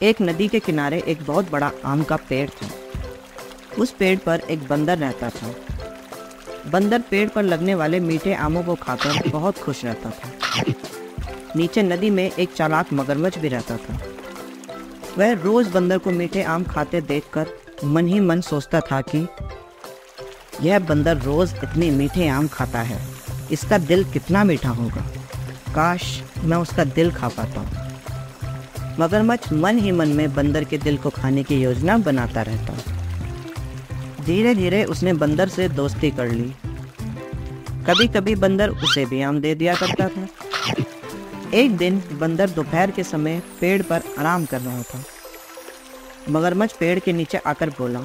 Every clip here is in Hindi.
एक नदी के किनारे एक बहुत बड़ा आम का पेड़ था। उस पेड़ पर एक बंदर रहता था। बंदर पेड़ पर लगने वाले मीठे आमों को खाकर बहुत खुश रहता था। नीचे नदी में एक चालाक मगरमच्छ भी रहता था। वह रोज बंदर को मीठे आम खाते देखकर मन ही मन सोचता था कि यह बंदर रोज इतने मीठे आम खाता है, इसका दिल कितना मीठा होगा। काश मैं उसका दिल खा पाता हूँ। मगरमच्छ मन ही मन में बंदर के दिल को खाने की योजना बनाता रहता। धीरे धीरे उसने बंदर से दोस्ती कर ली। कभी कभी बंदर उसे भी आम दे दिया करता था। एक दिन बंदर दोपहर के समय पेड़ पर आराम कर रहा था। मगरमच्छ पेड़ के नीचे आकर बोला,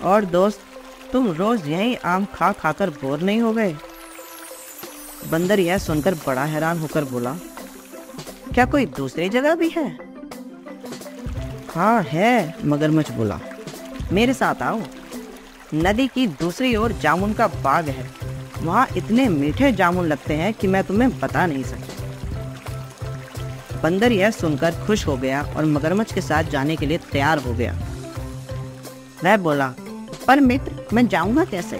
और दोस्त, तुम रोज यही आम खा खाकर बोर नहीं हो गए? बंदर यह सुनकर बड़ा हैरान होकर बोला, क्या कोई दूसरी जगह भी है? हाँ है, मगरमच्छ बोला, मेरे साथ आओ। नदी की दूसरी ओर जामुन का बाग है। वहाँ इतने मीठे जामुन लगते हैं कि मैं तुम्हें बता नहीं सकता। बंदर यह सुनकर खुश हो गया और मगरमच्छ के साथ जाने के लिए तैयार हो गया। वह बोला, पर मित्र, मैं जाऊंगा कैसे?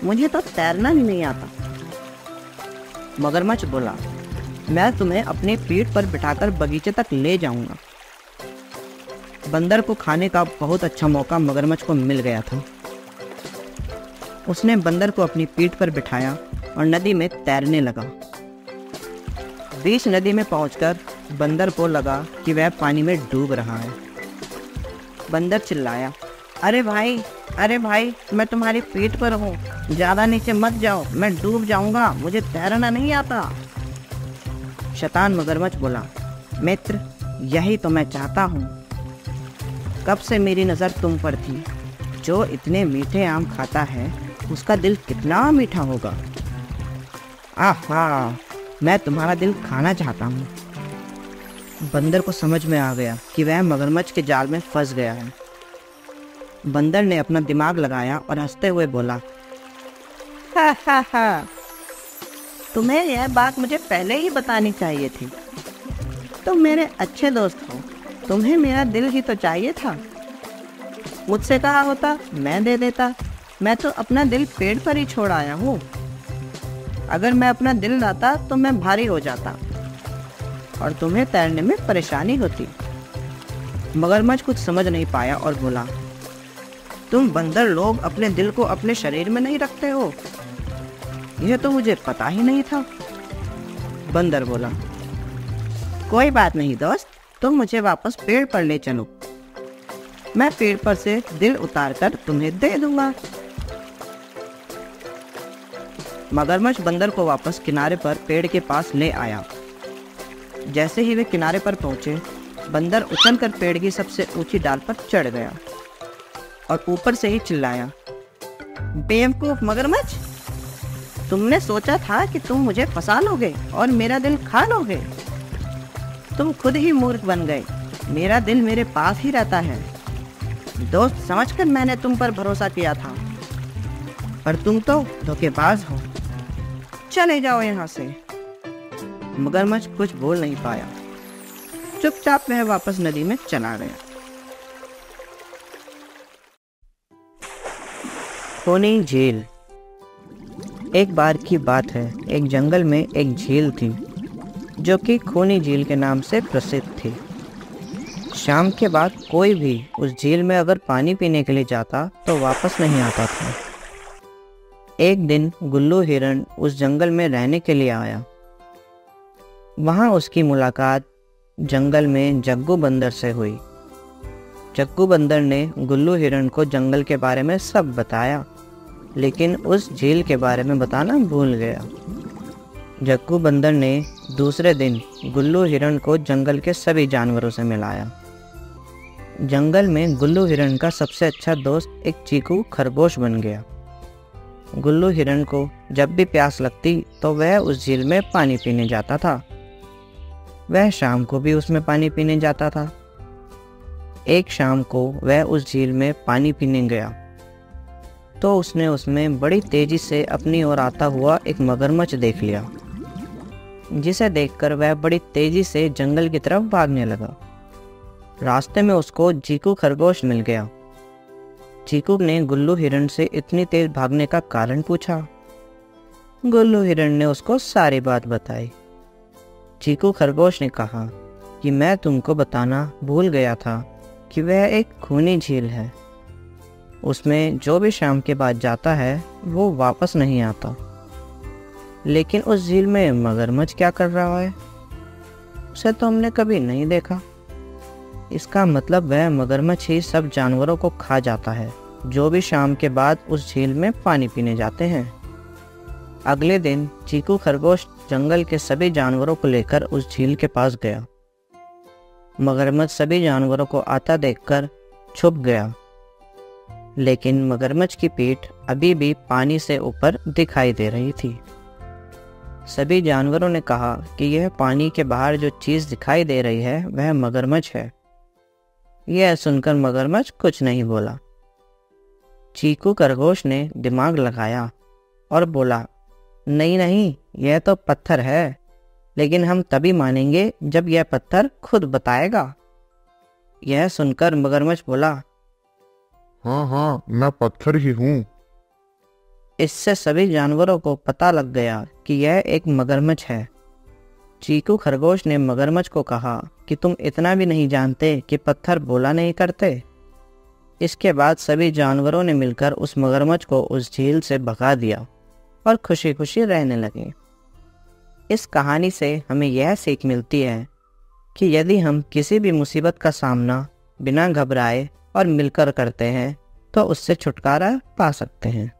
मुझे तो तैरना भी नहीं आता। मगरमच्छ बोला, मैं तुम्हें अपने पीठ पर बिठाकर बगीचे तक ले जाऊंगा। बंदर को खाने का बहुत अच्छा मौका मगरमच्छ को मिल गया था। उसने बंदर को अपनी पीठ पर बिठाया और नदी में तैरने लगा। बीच नदी में पहुंचकर बंदर को लगा कि वह पानी में डूब रहा है। बंदर चिल्लाया, अरे भाई, मैं तुम्हारी पीठ पर हूँ, ज़्यादा नीचे मत जाओ, मैं डूब जाऊंगा, मुझे तैरना नहीं आता। शैतान मगरमच्छ बोला, मित्र, यही तो मैं चाहता हूँ। कब से मेरी नज़र तुम पर थी। जो इतने मीठे आम खाता है उसका दिल कितना मीठा होगा। आहा, मैं तुम्हारा दिल खाना चाहता हूँ। बंदर को समझ में आ गया कि वह मगरमच्छ के जाल में फंस गया है। बंदर ने अपना दिमाग लगाया और हंसते हुए बोला, हा, तुम्हें यह बात मुझे पहले ही बतानी चाहिए थी। तुम मेरे अच्छे दोस्त हो, तुम्हें मेरा दिल ही तो चाहिए था। मुझसे कहा होता, मैं दे देता। मैं तो अपना दिल पेड़ पर ही छोड़ आया हूँ। अगर मैं अपना दिल लाता तो मैं भारी हो जाता और तुम्हें तैरने में परेशानी होती। मगरमच्छ कुछ समझ नहीं पाया और बोला, तुम बंदर लोग अपने दिल को अपने शरीर में नहीं रखते हो। यह तो मुझे पता ही नहीं था। बंदर बोला, कोई बात नहीं दोस्त, तुम मुझे वापस पेड़ पर ले चलो। मैं पेड़ पर से दिल उतारकर तुम्हें दे दूंगा। मगरमच्छ बंदर को वापस किनारे पर पेड़ के पास ले आया। जैसे ही वे किनारे पर पहुंचे, बंदर उछलकर पेड़ की सबसे ऊंची डाल पर चढ़ गया और ऊपर से ही चिल्लाया, बेवकूफ मगरमच्छ, तुमने सोचा था कि तुम मुझे फंसा लोगे और मेरा दिल खा लोगे। तुम खुद ही मूर्ख बन गए। मेरा दिल मेरे पास ही रहता है। दोस्त समझकर मैंने तुम पर भरोसा किया था, पर तुम तो धोखेबाज हो। चले जाओ यहाँ से। मगरमच्छ कुछ बोल नहीं पाया। चुपचाप वह वापस नदी में चला गया। खूनी झील। एक बार की बात है, एक जंगल में एक झील थी जो कि खूनी झील के नाम से प्रसिद्ध थी। शाम के बाद कोई भी उस झील में अगर पानी पीने के लिए जाता तो वापस नहीं आता था। एक दिन गुल्लू हिरण उस जंगल में रहने के लिए आया। वहाँ उसकी मुलाकात जंगल में जग्गू बंदर से हुई। जग्गू बंदर ने गुल्लू हिरण को जंगल के बारे में सब बताया, लेकिन उस झील के बारे में बताना भूल गया। जग्गू बंदर ने दूसरे दिन गुल्लू हिरण को जंगल के सभी जानवरों से मिलाया। जंगल में गुल्लू हिरण का सबसे अच्छा दोस्त एक चीकू खरगोश बन गया। गुल्लू हिरण को जब भी प्यास लगती तो वह उस झील में पानी पीने जाता था। वह शाम को भी उसमें पानी पीने जाता था। एक शाम को वह उस झील में पानी पीने गया तो उसने उसमें बड़ी तेजी से अपनी ओर आता हुआ एक मगरमच्छ देख लिया, जिसे देखकर वह बड़ी तेजी से जंगल की तरफ भागने लगा। रास्ते में उसको चीकू खरगोश मिल गया। चीकू ने गुल्लू हिरण से इतनी तेज भागने का कारण पूछा। गुल्लू हिरण ने उसको सारी बात बताई। चीकू खरगोश ने कहा कि मैं तुमको बताना भूल गया था कि वह एक खूनी झील है। उसमें जो भी शाम के बाद जाता है वो वापस नहीं आता। लेकिन उस झील में मगरमच्छ क्या कर रहा है? उसे तो हमने कभी नहीं देखा। इसका मतलब वह मगरमच्छ ही सब जानवरों को खा जाता है जो भी शाम के बाद उस झील में पानी पीने जाते हैं। अगले दिन चीकू खरगोश जंगल के सभी जानवरों को लेकर उस झील के पास गया। मगरमच्छ सभी जानवरों को आता देखकर छुप गया, लेकिन मगरमच्छ की पीठ अभी भी पानी से ऊपर दिखाई दे रही थी। सभी जानवरों ने कहा कि यह पानी के बाहर जो चीज़ दिखाई दे रही है वह मगरमच्छ है। यह सुनकर मगरमच्छ कुछ नहीं बोला। चीकू खरगोश ने दिमाग लगाया और बोला, नहीं नहीं, यह तो पत्थर है, लेकिन हम तभी मानेंगे जब यह पत्थर खुद बताएगा। यह सुनकर मगरमच्छ बोला, हाँ हाँ, मैं पत्थर ही हूँ। इससे सभी जानवरों को पता लग गया कि यह एक मगरमच्छ है। चीकू खरगोश ने मगरमच्छ को कहा कि तुम इतना भी नहीं जानते कि पत्थर बोला नहीं करते। इसके बाद सभी जानवरों ने मिलकर उस मगरमच्छ को उस झील से भगा दिया और खुशी खुशी रहने लगे। इस कहानी से हमें यह सीख मिलती है कि यदि हम किसी भी मुसीबत का सामना बिना घबराए और मिलकर करते हैं तो उससे छुटकारा पा सकते हैं।